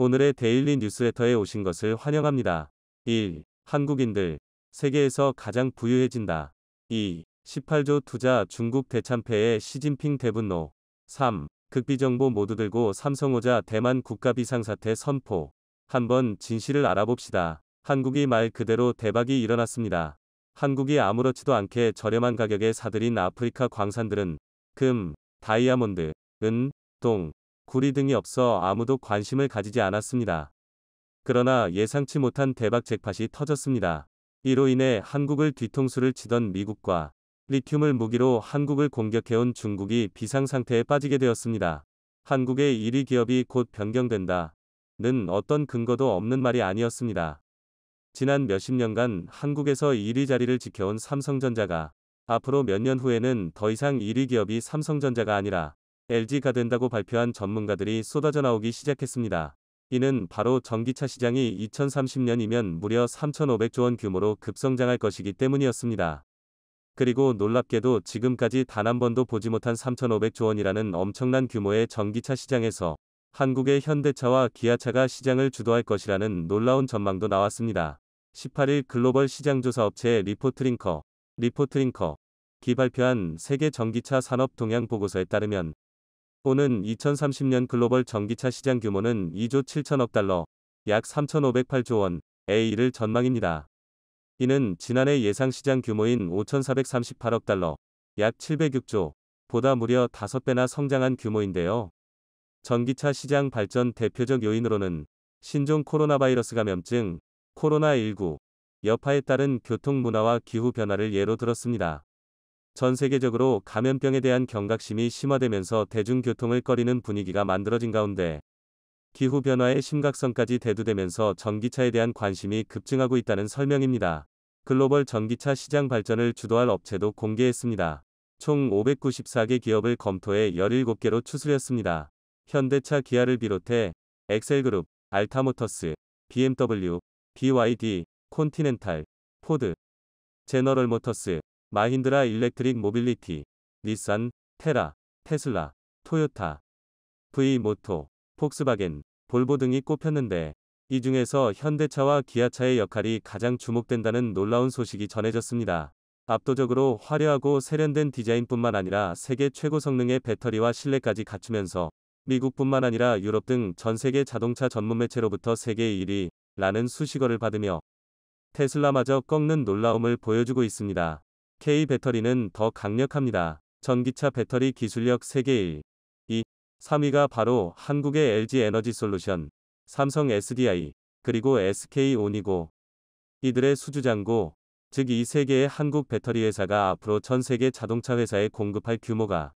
오늘의 데일리 뉴스레터에 오신 것을 환영합니다. 1. 한국인들, 세계에서 가장 부유해진다. 2. 18조 투자 중국 대참패에 시진핑 대분노. 3. 극비정보 모두 들고 삼성오자 대만 국가 비상사태 선포. 한번 진실을 알아봅시다. 한국이 말 그대로 대박이 일어났습니다. 한국이 아무렇지도 않게 저렴한 가격에 사들인 아프리카 광산들은 금, 다이아몬드, 은, 동, 구리 등이 없어 아무도 관심을 가지지 않았습니다. 그러나 예상치 못한 대박 잭팟이 터졌습니다. 이로 인해 한국을 뒤통수를 치던 미국과 리튬을 무기로 한국을 공격해온 중국이 비상상태에 빠지게 되었습니다. 한국의 1위 기업이 곧 변경된다. 는 어떤 근거도 없는 말이 아니었습니다. 지난 몇십 년간 한국에서 1위 자리를 지켜온 삼성전자가 앞으로 몇 년 후에는 더 이상 1위 기업이 삼성전자가 아니라 LG가 된다고 발표한 전문가들이 쏟아져 나오기 시작했습니다. 이는 바로 전기차 시장이 2030년이면 무려 3,500조 원 규모로 급성장할 것이기 때문이었습니다. 그리고 놀랍게도 지금까지 단 한 번도 보지 못한 3,500조 원이라는 엄청난 규모의 전기차 시장에서 한국의 현대차와 기아차가 시장을 주도할 것이라는 놀라운 전망도 나왔습니다. 18일 글로벌 시장조사업체 리포트링커 기 발표한 세계 전기차 산업 동향 보고서에 따르면 오는 2030년 글로벌 전기차 시장 규모는 2조 7천억 달러, 약 3,508조 원에 이를 전망입니다. 이는 지난해 예상 시장 규모인 5,438억 달러, 약 706조, 보다 무려 5배나 성장한 규모인데요. 전기차 시장 발전 대표적 요인으로는 신종 코로나 바이러스 감염증, 코로나19, 여파에 따른 교통 문화와 기후 변화를 예로 들었습니다. 전 세계적으로 감염병에 대한 경각심이 심화되면서 대중교통을 꺼리는 분위기가 만들어진 가운데 기후변화의 심각성까지 대두되면서 전기차에 대한 관심이 급증하고 있다는 설명입니다. 글로벌 전기차 시장 발전을 주도할 업체도 공개했습니다. 총 594개 기업을 검토해 17개로 추스렸습니다. 현대차 기아를 비롯해 엑셀그룹, 알타모터스, BMW, BYD, 콘티넨탈, 포드, 제너럴모터스, 마힌드라 일렉트릭 모빌리티, 닛산, 테라, 테슬라, 토요타, V모토, 폭스바겐, 볼보 등이 꼽혔는데 이 중에서 현대차와 기아차의 역할이 가장 주목된다는 놀라운 소식이 전해졌습니다. 압도적으로 화려하고 세련된 디자인뿐만 아니라 세계 최고 성능의 배터리와 실내까지 갖추면서 미국뿐만 아니라 유럽 등 전 세계 자동차 전문 매체로부터 세계 1위라는 수식어를 받으며 테슬라마저 꺾는 놀라움을 보여주고 있습니다. K배터리는 더 강력합니다. 전기차 배터리 기술력 세계 1, 2, 3위가 바로 한국의 LG에너지솔루션, 삼성 SDI, 그리고 SK온이고 이들의 수주잔고, 즉 이 세 개의 한국 배터리 회사가 앞으로 전 세계 자동차 회사에 공급할 규모가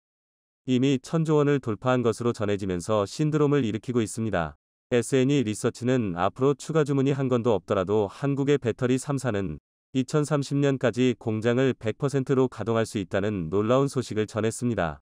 이미 1,000조 원을 돌파한 것으로 전해지면서 신드롬을 일으키고 있습니다. SNE 리서치는 앞으로 추가 주문이 한 건도 없더라도 한국의 배터리 3사는 2030년까지 공장을 100%로 가동할 수 있다는 놀라운 소식을 전했습니다.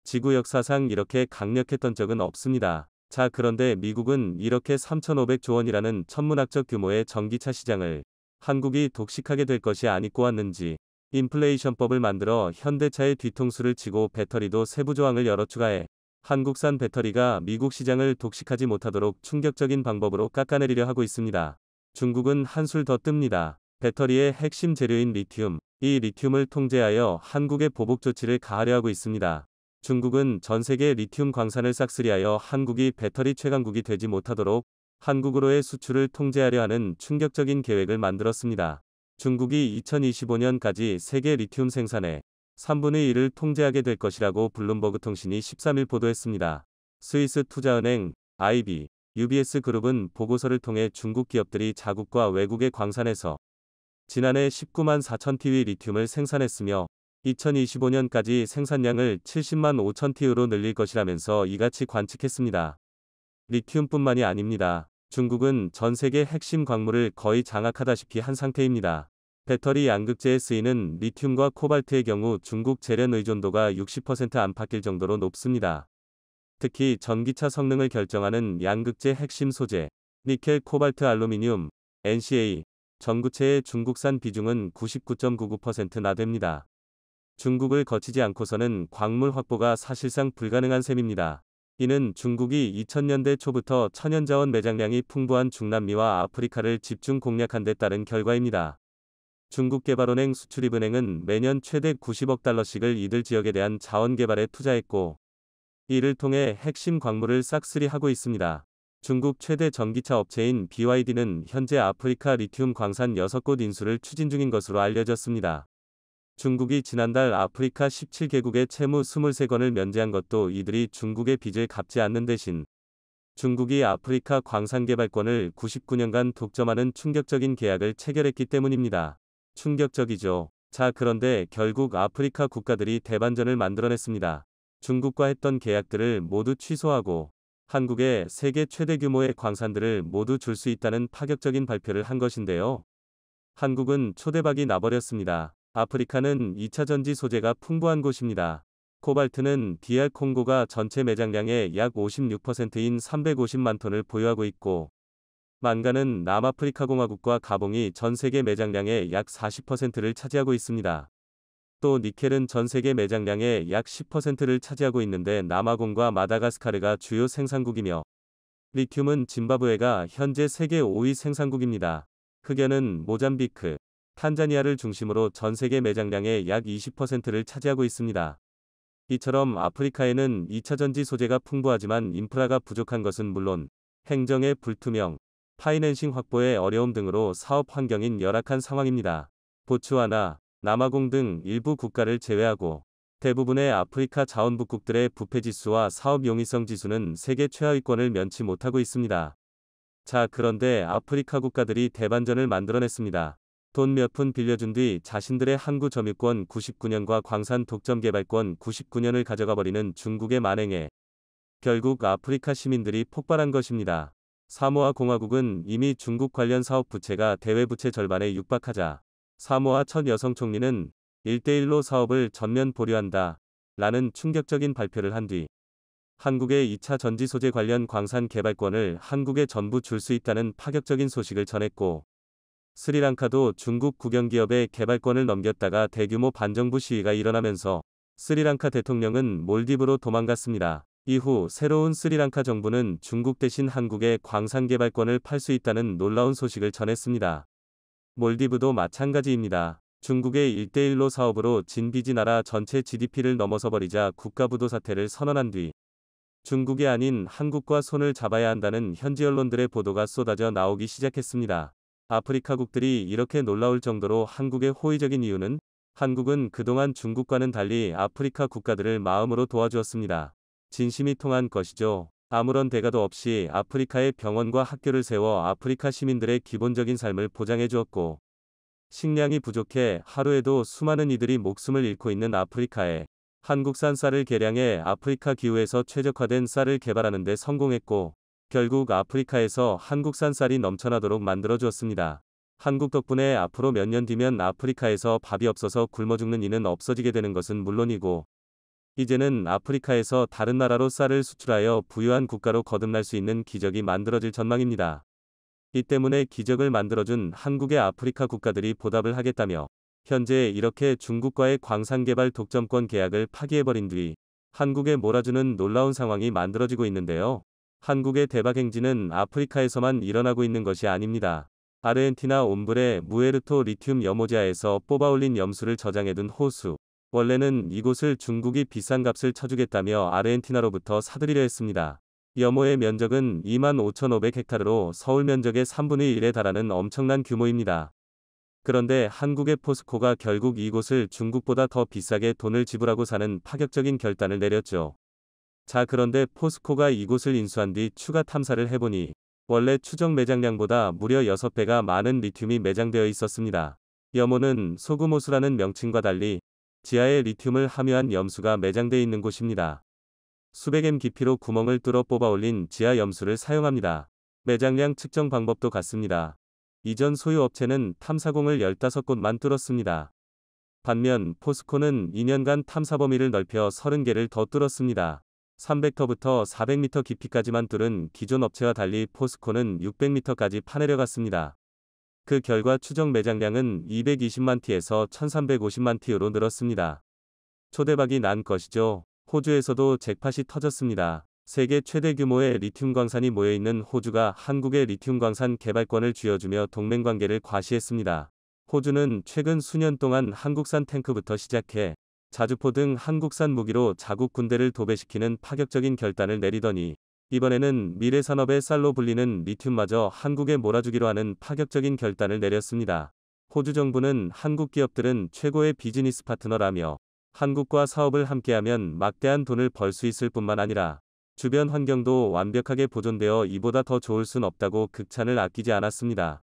지구 역사상 이렇게 강력했던 적은 없습니다. 자, 그런데 미국은 이렇게 3,500조 원이라는 천문학적 규모의 전기차 시장을 한국이 독식하게 될 것이 아니고 왔는지 인플레이션법을 만들어 현대차의 뒤통수를 치고 배터리도 세부 조항을 여러 추가해 한국산 배터리가 미국 시장을 독식하지 못하도록 충격적인 방법으로 깎아내리려 하고 있습니다. 중국은 한술 더 뜹니다. 배터리의 핵심 재료인 리튬, 이 리튬을 통제하여 한국의 보복 조치를 가하려 하고 있습니다. 중국은 전 세계 리튬 광산을 싹쓸이하여 한국이 배터리 최강국이 되지 못하도록 한국으로의 수출을 통제하려 하는 충격적인 계획을 만들었습니다. 중국이 2025년까지 세계 리튬 생산의 3분의 1을 통제하게 될 것이라고 블룸버그 통신이 13일 보도했습니다. 스위스 투자은행, IB, UBS 그룹은 보고서를 통해 중국 기업들이 자국과 외국의 광산에서 지난해 19만 4천 TW 리튬을 생산했으며 2025년까지 생산량을 70만 5천 TW로 늘릴 것이라면서 이같이 관측했습니다. 리튬뿐만이 아닙니다. 중국은 전 세계 핵심 광물을 거의 장악하다시피 한 상태입니다. 배터리 양극재에 쓰이는 리튬과 코발트의 경우 중국 재련 의존도가 60% 안팎일 정도로 높습니다. 특히 전기차 성능을 결정하는 양극재 핵심 소재, 니켈, 코발트, 알루미늄, NCA, 전구체의 중국산 비중은 99.99%나 됩니다. 중국을 거치지 않고서는 광물 확보가 사실상 불가능한 셈입니다. 이는 중국이 2000년대 초부터 천연자원 매장량이 풍부한 중남미와 아프리카를 집중 공략한 데 따른 결과입니다. 중국개발은행 수출입은행은 매년 최대 90억 달러씩을 이들 지역에 대한 자원 개발에 투자했고, 이를 통해 핵심 광물을 싹쓸이하고 있습니다. 중국 최대 전기차 업체인 BYD는 현재 아프리카 리튬 광산 6곳 인수를 추진 중인 것으로 알려졌습니다. 중국이 지난달 아프리카 17개국의 채무 23건을 면제한 것도 이들이 중국의 빚을 갚지 않는 대신 중국이 아프리카 광산 개발권을 99년간 독점하는 충격적인 계약을 체결했기 때문입니다. 충격적이죠. 자, 그런데 결국 아프리카 국가들이 대반전을 만들어냈습니다. 중국과 했던 계약들을 모두 취소하고 한국에 세계 최대 규모의 광산들을 모두 줄 수 있다는 파격적인 발표를 한 것인데요. 한국은 초대박이 나버렸습니다. 아프리카는 2차 전지 소재가 풍부한 곳입니다. 코발트는 DR 콩고가 전체 매장량의 약 56%인 350만 톤을 보유하고 있고, 만간은 남아프리카 공화국과 가봉이 전 세계 매장량의 약 40%를 차지하고 있습니다. 또 니켈은 전 세계 매장량의 약 10%를 차지하고 있는데 남아공과 마다가스카르가 주요 생산국이며, 리튬은 짐바브웨가 현재 세계 5위 생산국입니다. 흑연은 모잠비크, 탄자니아를 중심으로 전 세계 매장량의 약 20%를 차지하고 있습니다. 이처럼 아프리카에는 2차 전지 소재가 풍부하지만 인프라가 부족한 것은 물론 행정의 불투명, 파이낸싱 확보의 어려움 등으로 사업 환경인 열악한 상황입니다. 보츠와나, 남아공 등 일부 국가를 제외하고 대부분의 아프리카 자원부국들의 부패지수와 사업 용이성 지수는 세계 최하위권을 면치 못하고 있습니다. 자, 그런데 아프리카 국가들이 대반전을 만들어냈습니다. 돈 몇 푼 빌려준 뒤 자신들의 항구 점유권 99년과 광산 독점 개발권 99년을 가져가 버리는 중국의 만행에 결국 아프리카 시민들이 폭발한 것입니다. 사모아 공화국은 이미 중국 관련 사업 부채가 대외 부채 절반에 육박하자 사모아 첫 여성 총리는 1대1로 사업을 전면 보류한다 라는 충격적인 발표를 한 뒤 한국의 2차 전지 소재 관련 광산 개발권을 한국에 전부 줄 수 있다는 파격적인 소식을 전했고, 스리랑카도 중국 국영기업의 개발권을 넘겼다가 대규모 반정부 시위가 일어나면서 스리랑카 대통령은 몰디브로 도망갔습니다. 이후 새로운 스리랑카 정부는 중국 대신 한국에 광산 개발권을 팔 수 있다는 놀라운 소식을 전했습니다. 몰디브도 마찬가지입니다. 중국의 1대1로 사업으로 진비지 나라 전체 GDP를 넘어서 버리자 국가부도 사태를 선언한 뒤 중국이 아닌 한국과 손을 잡아야 한다는 현지 언론들의 보도가 쏟아져 나오기 시작했습니다. 아프리카국들이 이렇게 놀라울 정도로 한국에 호의적인 이유는 한국은 그동안 중국과는 달리 아프리카 국가들을 마음으로 도와주었습니다. 진심이 통한 것이죠. 아무런 대가도 없이 아프리카에 병원과 학교를 세워 아프리카 시민들의 기본적인 삶을 보장해 주었고, 식량이 부족해 하루에도 수많은 이들이 목숨을 잃고 있는 아프리카에 한국산 쌀을 개량해 아프리카 기후에서 최적화된 쌀을 개발하는 데 성공했고, 결국 아프리카에서 한국산 쌀이 넘쳐나도록 만들어 주었습니다. 한국 덕분에 앞으로 몇 년 뒤면 아프리카에서 밥이 없어서 굶어 죽는 이는 없어지게 되는 것은 물론이고, 이제는 아프리카에서 다른 나라로 쌀을 수출하여 부유한 국가로 거듭날 수 있는 기적이 만들어질 전망입니다. 이 때문에 기적을 만들어준 한국의 아프리카 국가들이 보답을 하겠다며 현재 이렇게 중국과의 광산개발 독점권 계약을 파기해버린 뒤 한국에 몰아주는 놀라운 상황이 만들어지고 있는데요. 한국의 대박 행진은 아프리카에서만 일어나고 있는 것이 아닙니다. 아르헨티나 옴브레 무에르토 리튬 여모지아에서 뽑아올린 염수를 저장해둔 호수. 원래는 이곳을 중국이 비싼 값을 쳐주겠다며 아르헨티나로부터 사들이려 했습니다. 염호의 면적은 25,500헥타르로 서울 면적의 3분의 1에 달하는 엄청난 규모입니다. 그런데 한국의 포스코가 결국 이곳을 중국보다 더 비싸게 돈을 지불하고 사는 파격적인 결단을 내렸죠. 자, 그런데 포스코가 이곳을 인수한 뒤 추가 탐사를 해보니 원래 추정 매장량보다 무려 6배가 많은 리튬이 매장되어 있었습니다. 염호는 소금호수라는 명칭과 달리 지하에 리튬을 함유한 염수가 매장되어 있는 곳입니다. 수백 m 깊이로 구멍을 뚫어 뽑아 올린 지하 염수를 사용합니다. 매장량 측정 방법도 같습니다. 이전 소유 업체는 탐사공을 15곳만 뚫었습니다. 반면 포스코는 2년간 탐사 범위를 넓혀 30개를 더 뚫었습니다. 300터부터 400m 깊이까지만 뚫은 기존 업체와 달리 포스코는 600m까지 파내려갔습니다. 그 결과 추정 매장량은 220만 T에서 1350만 T로 늘었습니다. 초대박이 난 것이죠. 호주에서도 잭팟이 터졌습니다. 세계 최대 규모의 리튬 광산이 모여있는 호주가 한국의 리튬 광산 개발권을 쥐어주며 동맹관계를 과시했습니다. 호주는 최근 수년 동안 한국산 탱크부터 시작해 자주포 등 한국산 무기로 자국 군대를 도배시키는 파격적인 결단을 내리더니 이번에는 미래산업의 쌀로 불리는 리튬마저 한국에 몰아주기로 하는 파격적인 결단을 내렸습니다. 호주 정부는 한국 기업들은 최고의 비즈니스 파트너라며 한국과 사업을 함께하면 막대한 돈을 벌 수 있을 뿐만 아니라 주변 환경도 완벽하게 보존되어 이보다 더 좋을 순 없다고 극찬을 아끼지 않았습니다.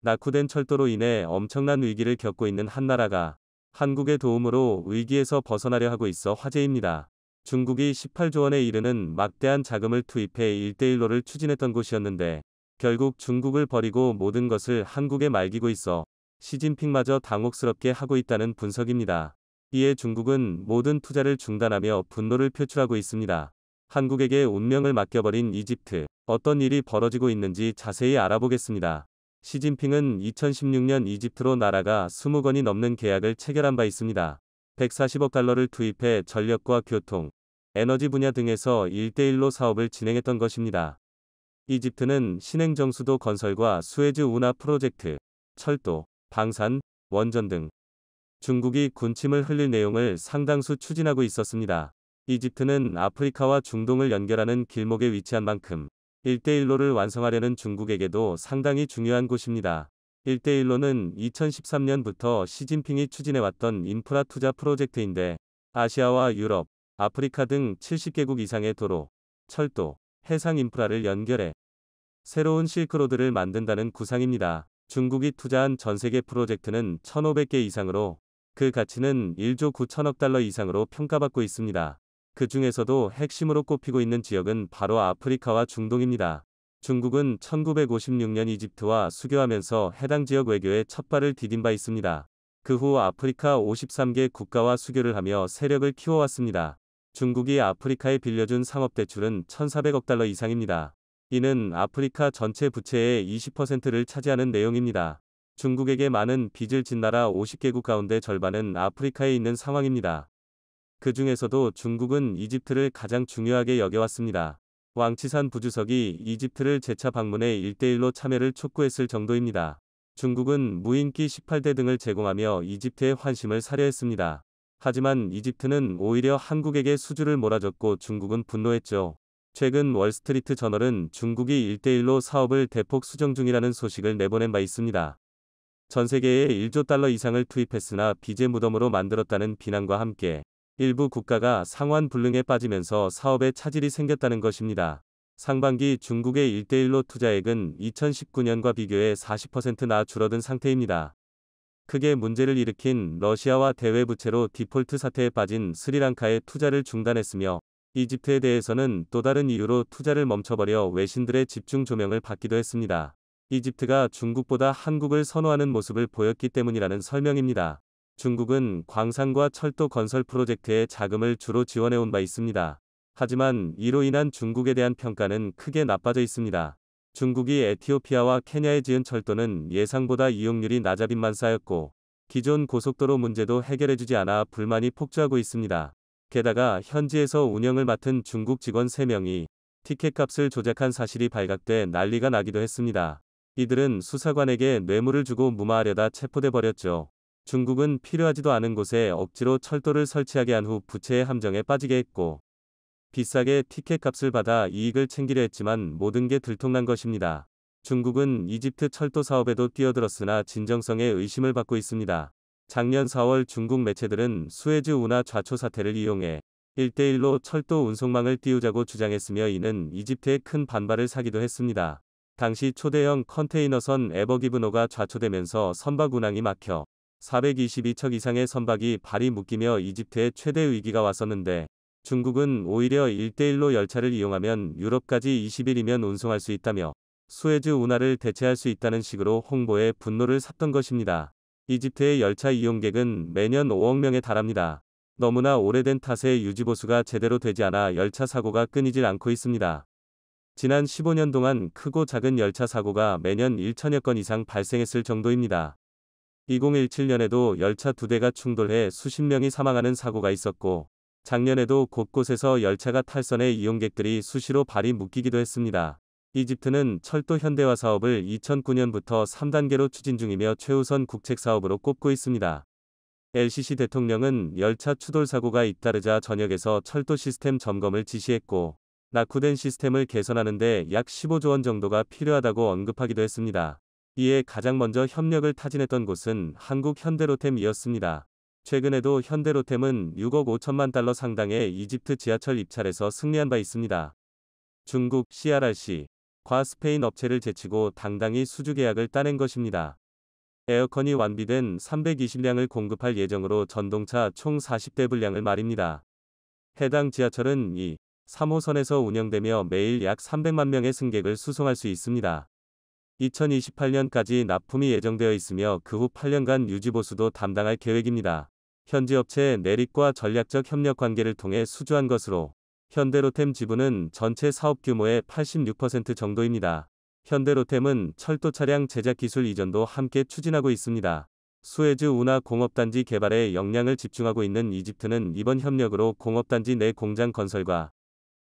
낙후된 철도로 인해 엄청난 위기를 겪고 있는 한 나라가 한국의 도움으로 위기에서 벗어나려 하고 있어 화제입니다. 중국이 18조 원에 이르는 막대한 자금을 투입해 1대1로를 추진했던 곳이었는데 결국 중국을 버리고 모든 것을 한국에 맡기고 있어 시진핑마저 당혹스럽게 하고 있다는 분석입니다. 이에 중국은 모든 투자를 중단하며 분노를 표출하고 있습니다. 한국에게 운명을 맡겨버린 이집트, 어떤 일이 벌어지고 있는지 자세히 알아보겠습니다. 시진핑은 2016년 이집트로 나라가 20건이 넘는 계약을 체결한 바 있습니다. 140억 달러를 투입해 전력과 교통, 에너지 분야 등에서 1대1로 사업을 진행했던 것입니다. 이집트는 신행정수도 건설과 수에즈 운하 프로젝트, 철도, 방산, 원전 등 중국이 군침을 흘릴 내용을 상당수 추진하고 있었습니다. 이집트는 아프리카와 중동을 연결하는 길목에 위치한 만큼 1대1로를 완성하려는 중국에게도 상당히 중요한 곳입니다. 1대1로는 2013년부터 시진핑이 추진해왔던 인프라 투자 프로젝트인데 아시아와 유럽, 아프리카 등 70개국 이상의 도로, 철도, 해상 인프라를 연결해 새로운 실크로드를 만든다는 구상입니다. 중국이 투자한 전세계 프로젝트는 1,500개 이상으로 그 가치는 1조 9천억 달러 이상으로 평가받고 있습니다. 그 중에서도 핵심으로 꼽히고 있는 지역은 바로 아프리카와 중동입니다. 중국은 1956년 이집트와 수교하면서 해당 지역 외교에 첫 발을 디딘 바 있습니다. 그 후 아프리카 53개 국가와 수교를 하며 세력을 키워왔습니다. 중국이 아프리카에 빌려준 상업대출은 1,400억 달러 이상입니다. 이는 아프리카 전체 부채의 20%를 차지하는 내용입니다. 중국에게 많은 빚을 진 나라 50개국 가운데 절반은 아프리카에 있는 상황입니다. 그 중에서도 중국은 이집트를 가장 중요하게 여겨왔습니다. 왕치산 부주석이 이집트를 재차 방문해 1대1로 참여를 촉구했을 정도입니다. 중국은 무인기 18대 등을 제공하며 이집트의 환심을 사려 했습니다. 하지만 이집트는 오히려 한국에게 수주를 몰아줬고 중국은 분노했죠. 최근 월스트리트 저널은 중국이 1대1로 사업을 대폭 수정 중이라는 소식을 내보낸 바 있습니다. 전 세계에 1조 달러 이상을 투입했으나 빚의 무덤으로 만들었다는 비난과 함께 일부 국가가 상환 불능에 빠지면서 사업에 차질이 생겼다는 것입니다. 상반기 중국의 1대1로 투자액은 2019년과 비교해 40%나 줄어든 상태입니다. 크게 문제를 일으킨 러시아와 대외부채로 디폴트 사태에 빠진 스리랑카의 투자를 중단했으며 이집트에 대해서는 또 다른 이유로 투자를 멈춰버려 외신들의 집중 조명을 받기도 했습니다. 이집트가 중국보다 한국을 선호하는 모습을 보였기 때문이라는 설명입니다. 중국은 광산과 철도 건설 프로젝트에 자금을 주로 지원해온 바 있습니다. 하지만 이로 인한 중국에 대한 평가는 크게 나빠져 있습니다. 중국이 에티오피아와 케냐에 지은 철도는 예상보다 이용률이 낮아 빚만 쌓였고 기존 고속도로 문제도 해결해주지 않아 불만이 폭주하고 있습니다. 게다가 현지에서 운영을 맡은 중국 직원 3명이 티켓값을 조작한 사실이 발각돼 난리가 나기도 했습니다. 이들은 수사관에게 뇌물을 주고 무마하려다 체포돼 버렸죠. 중국은 필요하지도 않은 곳에 억지로 철도를 설치하게 한 후 부채의 함정에 빠지게 했고 비싸게 티켓값을 받아 이익을 챙기려 했지만 모든 게 들통난 것입니다. 중국은 이집트 철도 사업에도 뛰어들었으나 진정성에 의심을 받고 있습니다. 작년 4월 중국 매체들은 수에즈 운하 좌초 사태를 이용해 1대1로 철도 운송망을 띄우자고 주장했으며 이는 이집트에 큰 반발을 사기도 했습니다. 당시 초대형 컨테이너선 에버기브노가 좌초되면서 선박 운항이 막혀 422척 이상의 선박이 발이 묶이며 이집트에 최대 위기가 왔었는데 중국은 오히려 1대1로 열차를 이용하면 유럽까지 20일이면 운송할 수 있다며 수에즈 운하를 대체할 수 있다는 식으로 홍보에 분노를 샀던 것입니다. 이집트의 열차 이용객은 매년 5억 명에 달합니다. 너무나 오래된 탓에 유지보수가 제대로 되지 않아 열차 사고가 끊이질 않고 있습니다. 지난 15년 동안 크고 작은 열차 사고가 매년 1천여 건 이상 발생했을 정도입니다. 2017년에도 열차 2대가 충돌해 수십 명이 사망하는 사고가 있었고 작년에도 곳곳에서 열차가 탈선해 이용객들이 수시로 발이 묶이기도 했습니다. 이집트는 철도 현대화 사업을 2009년부터 3단계로 추진 중이며 최우선 국책 사업으로 꼽고 있습니다. LCC 대통령은 열차 추돌 사고가 잇따르자 전역에서 철도 시스템 점검을 지시했고, 낙후된 시스템을 개선하는 데 약 15조 원 정도가 필요하다고 언급하기도 했습니다. 이에 가장 먼저 협력을 타진했던 곳은 한국 현대로템이었습니다. 최근에도 현대로템은 6억 5천만 달러 상당의 이집트 지하철 입찰에서 승리한 바 있습니다. 중국 CRRC과 스페인 업체를 제치고 당당히 수주 계약을 따낸 것입니다. 에어컨이 완비된 320량을 공급할 예정으로 전동차 총 40대 분량을 말입니다. 해당 지하철은 2, 3호선에서 운영되며 매일 약 300만 명의 승객을 수송할 수 있습니다. 2028년까지 납품이 예정되어 있으며 그 후 8년간 유지보수도 담당할 계획입니다. 현지 업체 내릿과 전략적 협력 관계를 통해 수주한 것으로 현대로템 지분은 전체 사업 규모의 86% 정도입니다. 현대로템은 철도 차량 제작 기술 이전도 함께 추진하고 있습니다. 수에즈 운하 공업단지 개발에 역량을 집중하고 있는 이집트는 이번 협력으로 공업단지 내 공장 건설과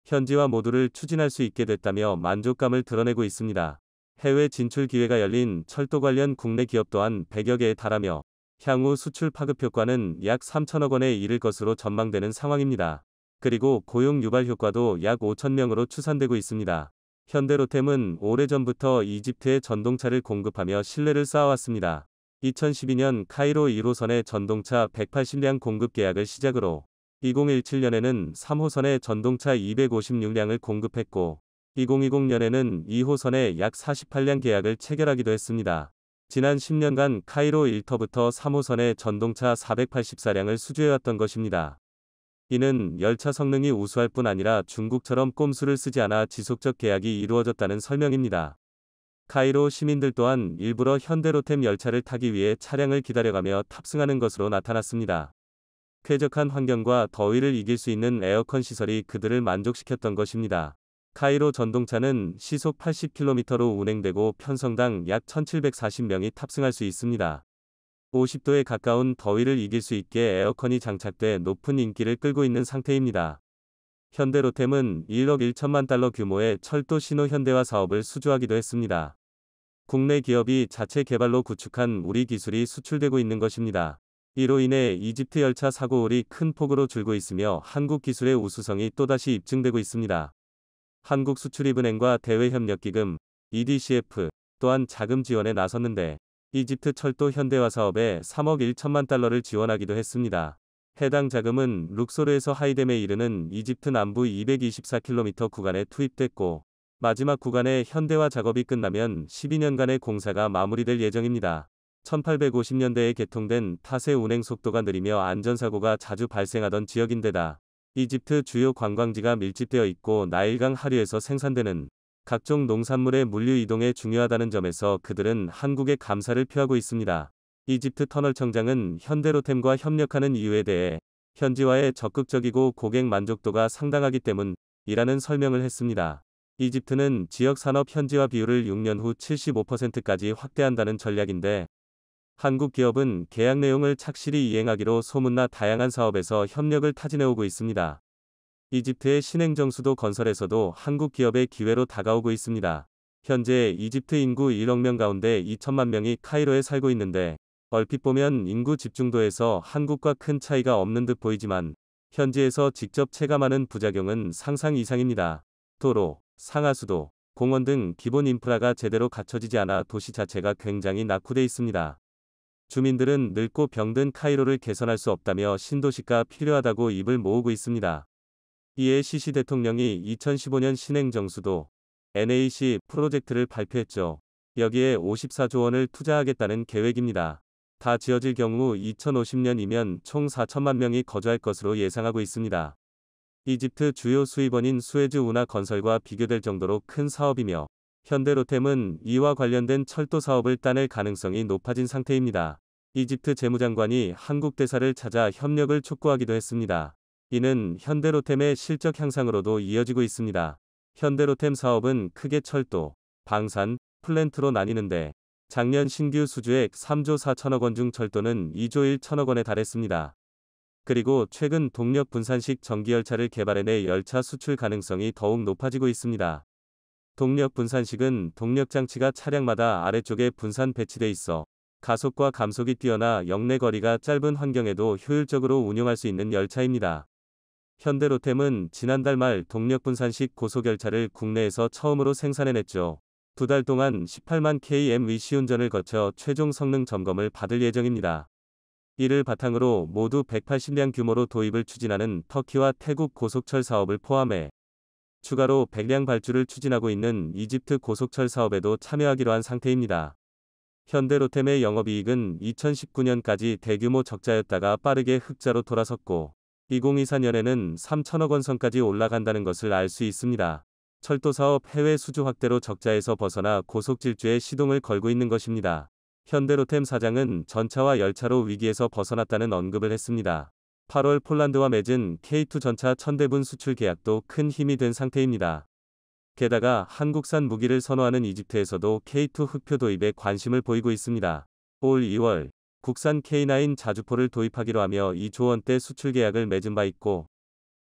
현지화 모두를 추진할 수 있게 됐다며 만족감을 드러내고 있습니다. 해외 진출 기회가 열린 철도 관련 국내 기업 또한 100여 개에 달하며 향후 수출 파급 효과는 약 3천억 원에 이를 것으로 전망되는 상황입니다. 그리고 고용 유발 효과도 약 5천 명으로 추산되고 있습니다. 현대로템은 오래전부터 이집트에 전동차를 공급하며 신뢰를 쌓아왔습니다. 2012년 카이로 1호선의 전동차 180량 공급 계약을 시작으로 2017년에는 3호선의 전동차 256량을 공급했고 2020년에는 2호선에 약 48량 계약을 체결하기도 했습니다. 지난 10년간 카이로 1터부터 3호선의 전동차 484량을 수주해왔던 것입니다. 이는 열차 성능이 우수할 뿐 아니라 중국처럼 꼼수를 쓰지 않아 지속적 계약이 이루어졌다는 설명입니다. 카이로 시민들 또한 일부러 현대로템 열차를 타기 위해 차량을 기다려가며 탑승하는 것으로 나타났습니다. 쾌적한 환경과 더위를 이길 수 있는 에어컨 시설이 그들을 만족시켰던 것입니다. 카이로 전동차는 시속 80km로 운행되고 편성당 약 1740명이 탑승할 수 있습니다. 50도에 가까운 더위를 이길 수 있게 에어컨이 장착돼 높은 인기를 끌고 있는 상태입니다. 현대로템은 1억 1천만 달러 규모의 철도 신호 현대화 사업을 수주하기도 했습니다. 국내 기업이 자체 개발로 구축한 우리 기술이 수출되고 있는 것입니다. 이로 인해 이집트 열차 사고율이 큰 폭으로 줄고 있으며 한국 기술의 우수성이 또다시 입증되고 있습니다. 한국수출입은행과 대외협력기금 EDCF 또한 자금 지원에 나섰는데 이집트 철도 현대화 사업에 3억 1천만 달러를 지원하기도 했습니다. 해당 자금은 룩소르에서 하이뎀에 이르는 이집트 남부 224km 구간에 투입됐고 마지막 구간의 현대화 작업이 끝나면 12년간의 공사가 마무리될 예정입니다. 1850년대에 개통된 탓의 운행 속도가 느리며 안전사고가 자주 발생하던 지역인데다 이집트 주요 관광지가 밀집되어 있고 나일강 하류에서 생산되는 각종 농산물의 물류 이동에 중요하다는 점에서 그들은 한국에 감사를 표하고 있습니다. 이집트 터널청장은 현대로템과 협력하는 이유에 대해 현지화에 적극적이고 고객 만족도가 상당하기 때문이라는 설명을 했습니다. 이집트는 지역 산업 현지화 비율을 6년 후 75%까지 확대한다는 전략인데 한국 기업은 계약 내용을 착실히 이행하기로 소문나 다양한 사업에서 협력을 타진해오고 있습니다. 이집트의 신행정수도 건설에서도 한국 기업의 기회로 다가오고 있습니다. 현재 이집트 인구 1억 명 가운데 2천만 명이 카이로에 살고 있는데 얼핏 보면 인구 집중도에서 한국과 큰 차이가 없는 듯 보이지만 현지에서 직접 체감하는 부작용은 상상 이상입니다. 도로, 상하수도, 공원 등 기본 인프라가 제대로 갖춰지지 않아 도시 자체가 굉장히 낙후돼 있습니다. 주민들은 늙고 병든 카이로를 개선할 수 없다며 신도시가 필요하다고 입을 모으고 있습니다. 이에 시시 대통령이 2015년 신행정수도 NAC 프로젝트를 발표했죠. 여기에 54조 원을 투자하겠다는 계획입니다. 다 지어질 경우 2050년이면 총 4천만 명이 거주할 것으로 예상하고 있습니다. 이집트 주요 수입원인 수에즈 운하 건설과 비교될 정도로 큰 사업이며 현대로템은 이와 관련된 철도 사업을 따낼 가능성이 높아진 상태입니다. 이집트 재무장관이 한국 대사를 찾아 협력을 촉구하기도 했습니다. 이는 현대로템의 실적 향상으로도 이어지고 있습니다. 현대로템 사업은 크게 철도, 방산, 플랜트로 나뉘는데 작년 신규 수주액 3조 4천억 원 중 철도는 2조 1천억 원에 달했습니다. 그리고 최근 동력 분산식 전기열차를 개발해내 열차 수출 가능성이 더욱 높아지고 있습니다. 동력 분산식은 동력 장치가 차량마다 아래쪽에 분산 배치돼 있어 가속과 감속이 뛰어나 역내 거리가 짧은 환경에도 효율적으로 운용할 수 있는 열차입니다. 현대로템은 지난달 말 동력 분산식 고속열차를 국내에서 처음으로 생산해냈죠. 2달 동안 18만 km의 시운전을 거쳐 최종 성능 점검을 받을 예정입니다. 이를 바탕으로 모두 180량 규모로 도입을 추진하는 터키와 태국 고속철 사업을 포함해 추가로 100량 발주를 추진하고 있는 이집트 고속철 사업에도 참여하기로 한 상태입니다. 현대로템의 영업이익은 2019년까지 대규모 적자였다가 빠르게 흑자로 돌아섰고 2024년에는 3천억 원 선까지 올라간다는 것을 알 수 있습니다. 철도사업 해외 수주 확대로 적자에서 벗어나 고속질주에 시동을 걸고 있는 것입니다. 현대로템 사장은 전차와 열차로 위기에서 벗어났다는 언급을 했습니다. 8월 폴란드와 맺은 K2 전차 1000대분 수출 계약도 큰 힘이 된 상태입니다. 게다가 한국산 무기를 선호하는 이집트에서도 K2 흑표 도입에 관심을 보이고 있습니다. 올 2월 국산 K9 자주포를 도입하기로 하며 2조 원대 수출 계약을 맺은 바 있고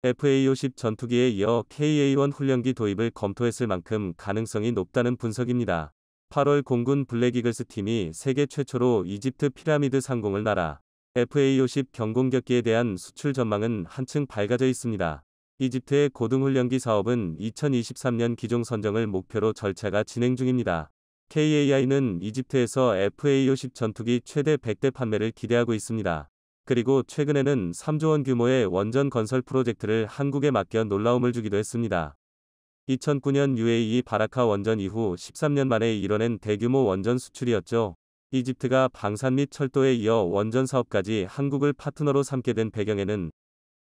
FA50 전투기에 이어 KA1 훈련기 도입을 검토했을 만큼 가능성이 높다는 분석입니다. 8월 공군 블랙이글스 팀이 세계 최초로 이집트 피라미드 상공을 날아 FA50 경공격기에 대한 수출 전망은 한층 밝아져 있습니다. 이집트의 고등훈련기 사업은 2023년 기종 선정을 목표로 절차가 진행 중입니다. KAI는 이집트에서 FA50 전투기 최대 100대 판매를 기대하고 있습니다. 그리고 최근에는 3조 원 규모의 원전 건설 프로젝트를 한국에 맡겨 놀라움을 주기도 했습니다. 2009년 UAE 바라카 원전 이후 13년 만에 이뤄낸 대규모 원전 수출이었죠. 이집트가 방산 및 철도에 이어 원전 사업까지 한국을 파트너로 삼게 된 배경에는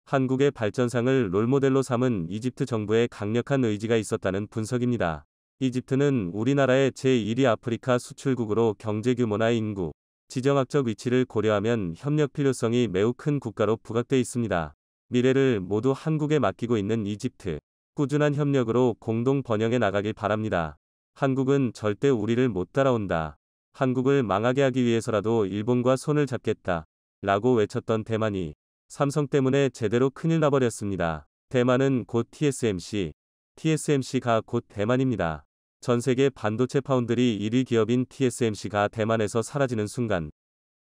한국의 발전상을 롤모델로 삼은 이집트 정부의 강력한 의지가 있었다는 분석입니다. 이집트는 우리나라의 제1위 아프리카 수출국으로 경제 규모나 인구, 지정학적 위치를 고려하면 협력 필요성이 매우 큰 국가로 부각돼 있습니다. 미래를 모두 한국에 맡기고 있는 이집트. 꾸준한 협력으로 공동 번영해 나가길 바랍니다. 한국은 절대 우리를 못 따라온다. 한국을 망하게 하기 위해서라도 일본과 손을 잡겠다. 라고 외쳤던 대만이 삼성 때문에 제대로 큰일 나버렸습니다. 대만은 곧 TSMC, TSMC가 곧 대만입니다. 전 세계 반도체 파운드리 1위 기업인 TSMC가 대만에서 사라지는 순간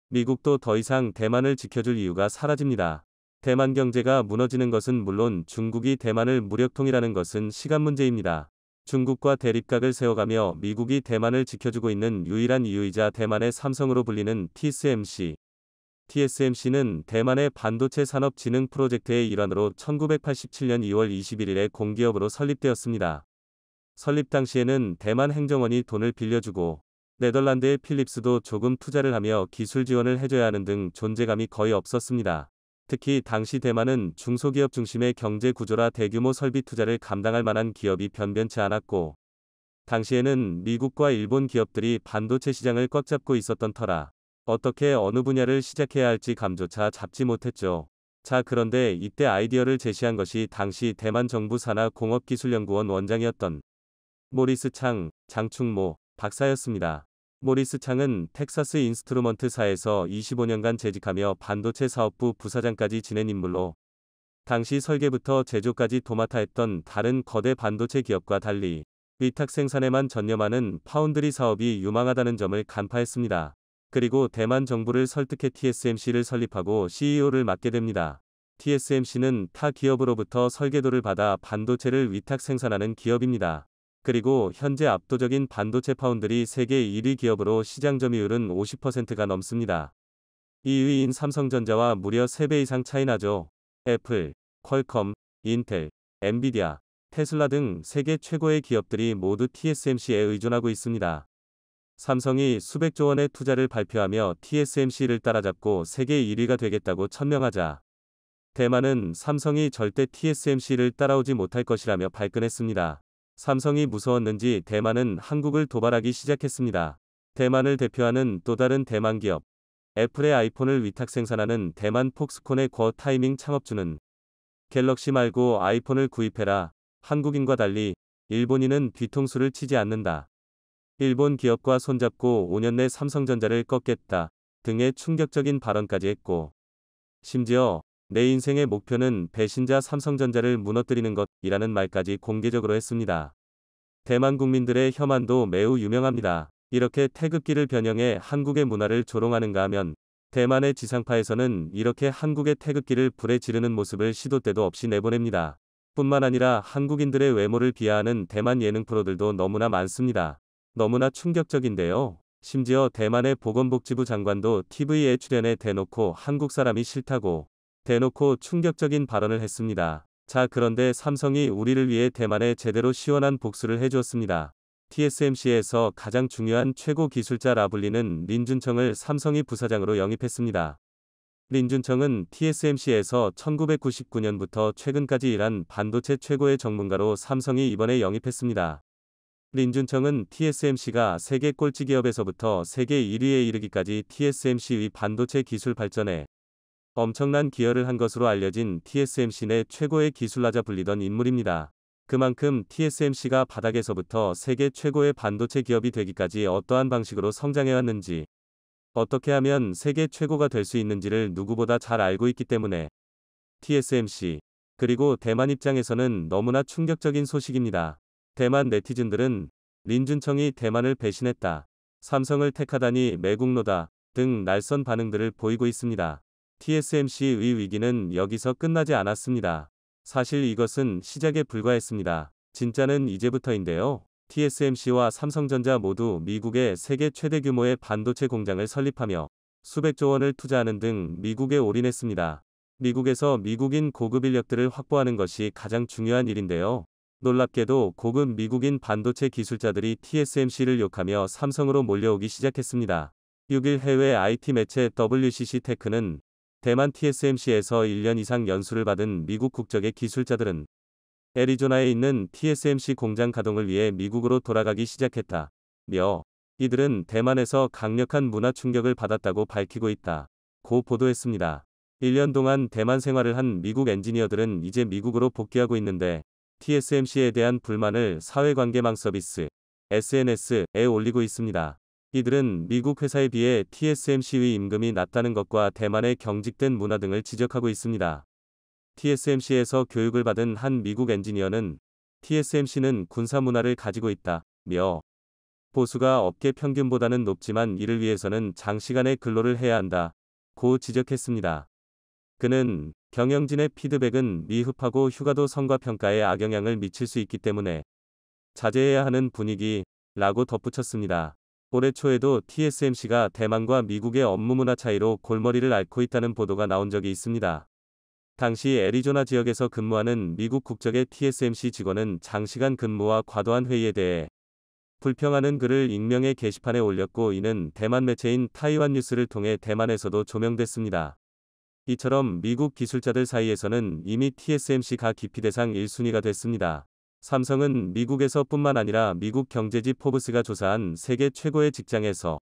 미국도 더 이상 대만을 지켜줄 이유가 사라집니다. 대만 경제가 무너지는 것은 물론 중국이 대만을 무력 통일하는 것은 시간 문제입니다. 중국과 대립각을 세워가며 미국이 대만을 지켜주고 있는 유일한 이유이자 대만의 삼성으로 불리는 TSMC. TSMC는 대만의 반도체 산업 진흥 프로젝트의 일환으로 1987년 2월 21일에 공기업으로 설립되었습니다. 설립 당시에는 대만 행정원이 돈을 빌려주고 네덜란드의 필립스도 조금 투자를 하며 기술 지원을 해줘야 하는 등 존재감이 거의 없었습니다. 특히 당시 대만은 중소기업 중심의 경제 구조라 대규모 설비 투자를 감당할 만한 기업이 변변치 않았고 당시에는 미국과 일본 기업들이 반도체 시장을 꽉 잡고 있었던 터라 어떻게 어느 분야를 시작해야 할지 감조차 잡지 못했죠. 자, 그런데 이때 아이디어를 제시한 것이 당시 대만 정부 산하공업기술연구원 원장이었던 모리스 창, 장충모 박사였습니다. 모리스 창은 텍사스 인스트루먼트사에서 25년간 재직하며 반도체 사업부 부사장까지 지낸 인물로 당시 설계부터 제조까지 도맡아 했던 다른 거대 반도체 기업과 달리 위탁 생산에만 전념하는 파운드리 사업이 유망하다는 점을 간파했습니다. 그리고 대만 정부를 설득해 TSMC를 설립하고 CEO를 맡게 됩니다. TSMC는 타 기업으로부터 설계도를 받아 반도체를 위탁 생산하는 기업입니다. 그리고 현재 압도적인 반도체 파운드리 세계 1위 기업으로 시장 점유율은 50%가 넘습니다. 2위인 삼성전자와 무려 3배 이상 차이 나죠. 애플, 퀄컴, 인텔, 엔비디아, 테슬라 등 세계 최고의 기업들이 모두 TSMC에 의존하고 있습니다. 삼성이 수백조 원의 투자를 발표하며 TSMC를 따라잡고 세계 1위가 되겠다고 천명하자 대만은 삼성이 절대 TSMC를 따라오지 못할 것이라며 발끈했습니다. 삼성이 무서웠는지 대만은 한국을 도발하기 시작했습니다. 대만을 대표하는 또 다른 대만 기업, 애플의 아이폰을 위탁 생산하는 대만 폭스콘의 궈 타이밍 창업주는 갤럭시 말고 아이폰을 구입해라. 한국인과 달리 일본인은 뒤통수를 치지 않는다. 일본 기업과 손잡고 5년 내 삼성전자를 꺾겠다 등의 충격적인 발언까지 했고 심지어 내 인생의 목표는 배신자 삼성전자를 무너뜨리는 것이라는 말까지 공개적으로 했습니다. 대만 국민들의 혐한도 매우 유명합니다. 이렇게 태극기를 변형해 한국의 문화를 조롱하는가 하면 대만의 지상파에서는 이렇게 한국의 태극기를 불에 지르는 모습을 시도 때도 없이 내보냅니다. 뿐만 아니라 한국인들의 외모를 비하하는 대만 예능 프로들도 너무나 많습니다. 너무나 충격적인데요. 심지어 대만의 보건복지부 장관도 TV에 출연해 대놓고 한국 사람이 싫다고 대놓고 충격적인 발언을 했습니다. 자, 그런데 삼성이 우리를 위해 대만에 제대로 시원한 복수를 해주었습니다. TSMC에서 가장 중요한 최고 기술자라 불리는 린준청을 삼성이 부사장으로 영입했습니다. 린준청은 TSMC에서 1999년부터 최근까지 일한 반도체 최고의 전문가로 삼성이 이번에 영입했습니다. 린준청은 TSMC가 세계 꼴찌 기업에서부터 세계 1위에 이르기까지 TSMC의 반도체 기술 발전에 엄청난 기여를 한 것으로 알려진 TSMC 내 최고의 기술라자 불리던 인물입니다. 그만큼 TSMC가 바닥에서부터 세계 최고의 반도체 기업이 되기까지 어떠한 방식으로 성장해왔는지, 어떻게 하면 세계 최고가 될 수 있는지를 누구보다 잘 알고 있기 때문에 TSMC, 그리고 대만 입장에서는 너무나 충격적인 소식입니다. 대만 네티즌들은 린준청이 대만을 배신했다, 삼성을 택하다니 매국노다 등 날선 반응들을 보이고 있습니다. TSMC의 위기는 여기서 끝나지 않았습니다. 사실 이것은 시작에 불과했습니다. 진짜는 이제부터인데요. TSMC와 삼성전자 모두 미국의 세계 최대 규모의 반도체 공장을 설립하며 수백조 원을 투자하는 등 미국에 올인했습니다. 미국에서 미국인 고급 인력들을 확보하는 것이 가장 중요한 일인데요. 놀랍게도 고급 미국인 반도체 기술자들이 TSMC를 욕하며 삼성으로 몰려오기 시작했습니다. 6일 해외 IT 매체 WCC 테크는 대만 TSMC에서 1년 이상 연수를 받은 미국 국적의 기술자들은 애리조나에 있는 TSMC 공장 가동을 위해 미국으로 돌아가기 시작했다 며 이들은 대만에서 강력한 문화 충격을 받았다고 밝히고 있다 고 보도했습니다. 1년 동안 대만 생활을 한 미국 엔지니어들은 이제 미국으로 복귀하고 있는데 TSMC에 대한 불만을 사회관계망 서비스 SNS에 올리고 있습니다. 이들은 미국 회사에 비해 TSMC의 임금이 낮다는 것과 대만의 경직된 문화 등을 지적하고 있습니다. TSMC에서 교육을 받은 한 미국 엔지니어는 TSMC는 군사 문화를 가지고 있다 며 보수가 업계 평균보다는 높지만 이를 위해서는 장시간의 근로를 해야 한다 고 지적했습니다. 그는 경영진의 피드백은 미흡하고 휴가도 성과평가에 악영향을 미칠 수 있기 때문에 자제해야 하는 분위기라고 덧붙였습니다. 올해 초에도 TSMC가 대만과 미국의 업무 문화 차이로 골머리를 앓고 있다는 보도가 나온 적이 있습니다. 당시 애리조나 지역에서 근무하는 미국 국적의 TSMC 직원은 장시간 근무와 과도한 회의에 대해 불평하는 글을 익명의 게시판에 올렸고 이는 대만 매체인 타이완 뉴스를 통해 대만에서도 조명됐습니다. 이처럼 미국 기술자들 사이에서는 이미 TSMC가 기피 대상 1순위가 됐습니다. 삼성은 미국에서 뿐만 아니라 미국 경제지 포브스가 조사한 세계 최고의 직장에서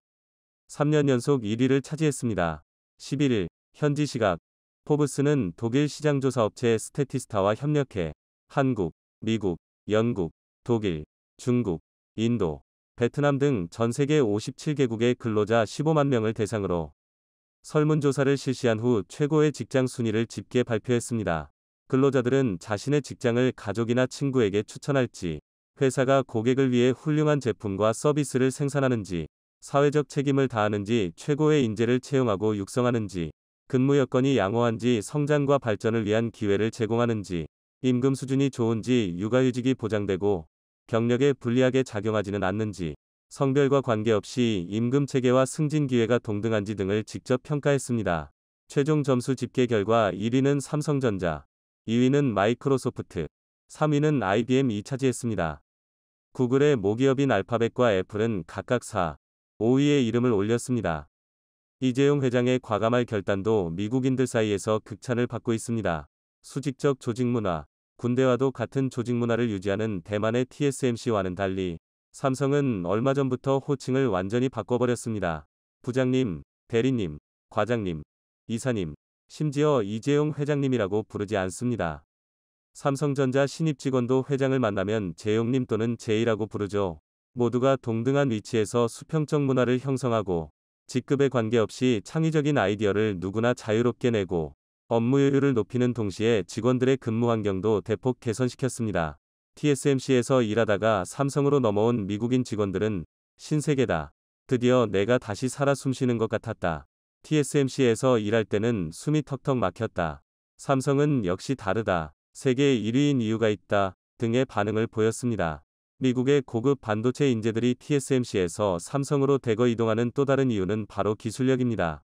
3년 연속 1위를 차지했습니다. 11일 현지 시각 포브스는 독일 시장조사업체 스태티스타와 협력해 한국, 미국, 영국, 독일, 중국, 인도, 베트남 등 전 세계 57개국의 근로자 15만 명을 대상으로 설문조사를 실시한 후 최고의 직장 순위를 집계 발표했습니다. 근로자들은 자신의 직장을 가족이나 친구에게 추천할지, 회사가 고객을 위해 훌륭한 제품과 서비스를 생산하는지, 사회적 책임을 다하는지, 최고의 인재를 채용하고 육성하는지, 근무 여건이 양호한지, 성장과 발전을 위한 기회를 제공하는지, 임금 수준이 좋은지, 육아휴직이 보장되고 경력에 불리하게 작용하지는 않는지, 성별과 관계없이 임금 체계와 승진 기회가 동등한지 등을 직접 평가했습니다. 최종 점수 집계 결과 1위는 삼성전자, 2위는 마이크로소프트, 3위는 IBM이 차지했습니다. 구글의 모기업인 알파벳과 애플은 각각 4, 5위에 이름을 올렸습니다. 이재용 회장의 과감할 결단도 미국인들 사이에서 극찬을 받고 있습니다. 수직적 조직문화, 군대와도 같은 조직문화를 유지하는 대만의 TSMC와는 달리 삼성은 얼마 전부터 호칭을 완전히 바꿔버렸습니다. 부장님, 대리님, 과장님, 이사님, 심지어 이재용 회장님이라고 부르지 않습니다. 삼성전자 신입 직원도 회장을 만나면 재용님 또는 제이라고 부르죠. 모두가 동등한 위치에서 수평적 문화를 형성하고 직급에 관계없이 창의적인 아이디어를 누구나 자유롭게 내고 업무 효율을 높이는 동시에 직원들의 근무 환경도 대폭 개선시켰습니다. TSMC에서 일하다가 삼성으로 넘어온 미국인 직원들은 신세계다. 드디어 내가 다시 살아 숨쉬는 것 같았다. TSMC에서 일할 때는 숨이 턱턱 막혔다. 삼성은 역시 다르다. 세계 1위인 이유가 있다. 등의 반응을 보였습니다. 미국의 고급 반도체 인재들이 TSMC에서 삼성으로 대거 이동하는 또 다른 이유는 바로 기술력입니다.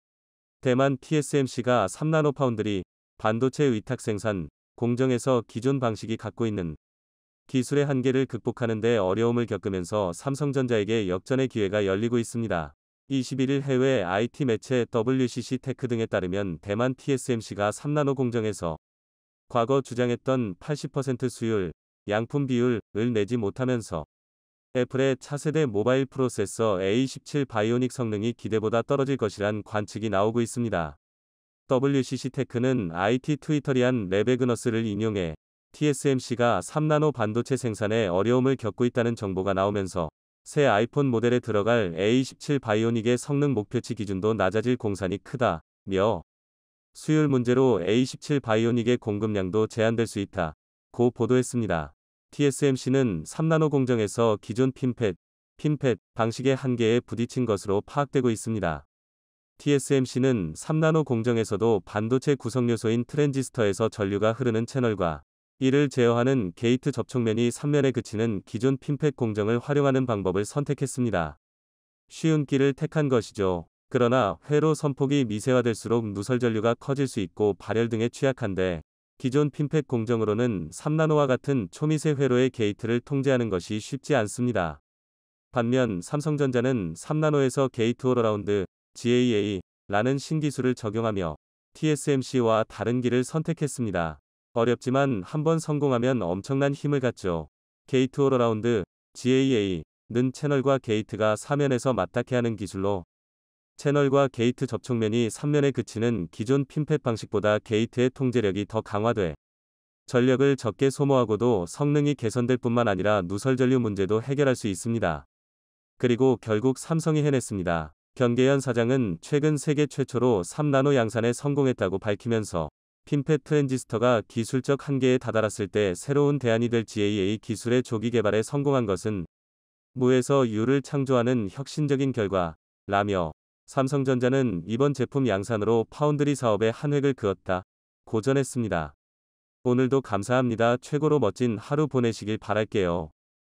대만 TSMC가 3나노 파운드리, 반도체 위탁 생산, 공정에서 기존 방식이 갖고 있는 기술의 한계를 극복하는 데 어려움을 겪으면서 삼성전자에게 역전의 기회가 열리고 있습니다. 21일 해외 IT 매체 WCC 테크 등에 따르면 대만 TSMC가 3나노 공정에서 과거 주장했던 80% 수율, 양품 비율을 내지 못하면서 애플의 차세대 모바일 프로세서 A17 바이오닉 성능이 기대보다 떨어질 것이란 관측이 나오고 있습니다. WCC 테크는 IT 트위터리안 레베그너스를 인용해 TSMC가 3나노 반도체 생산에 어려움을 겪고 있다는 정보가 나오면서 새 아이폰 모델에 들어갈 A17 바이오닉의 성능 목표치 기준도 낮아질 공산이 크다며 수율 문제로 A17 바이오닉의 공급량도 제한될 수 있다고 보도했습니다. TSMC는 3나노 공정에서 기존 핀팻 방식의 한계에 부딪힌 것으로 파악되고 있습니다. TSMC는 3나노 공정에서도 반도체 구성 요소인 트랜지스터에서 전류가 흐르는 채널과 이를 제어하는 게이트 접촉면이 3면에 그치는 기존 핀팻 공정을 활용하는 방법을 선택했습니다. 쉬운 길을 택한 것이죠. 그러나 회로 선폭이 미세화될수록 누설 전류가 커질 수 있고 발열 등에 취약한데 기존 핀팻 공정으로는 3나노와 같은 초미세 회로의 게이트를 통제하는 것이 쉽지 않습니다. 반면 삼성전자는 3나노에서 게이트 올어라운드 GAA라는 신기술을 적용하며 TSMC와 다른 길을 선택했습니다. 어렵지만 한번 성공하면 엄청난 힘을 갖죠. 게이트 올어라운드 GAA는 채널과 게이트가 사면에서 맞닿게 하는 기술로 채널과 게이트 접촉면이 3면에 그치는 기존 핀팻 방식보다 게이트의 통제력이 더 강화돼 전력을 적게 소모하고도 성능이 개선될 뿐만 아니라 누설 전류 문제도 해결할 수 있습니다. 그리고 결국 삼성이 해냈습니다. 경계현 사장은 최근 세계 최초로 3나노 양산에 성공했다고 밝히면서 핀팻 트랜지스터가 기술적 한계에 다다랐을 때 새로운 대안이 될 GAA 기술의 조기 개발에 성공한 것은 무에서 유를 창조하는 혁신적인 결과라며 삼성전자는 이번 제품 양산으로 파운드리 사업에 한 획을 그었다 고전했습니다. 오늘도 감사합니다. 최고로 멋진 하루 보내시길 바랄게요.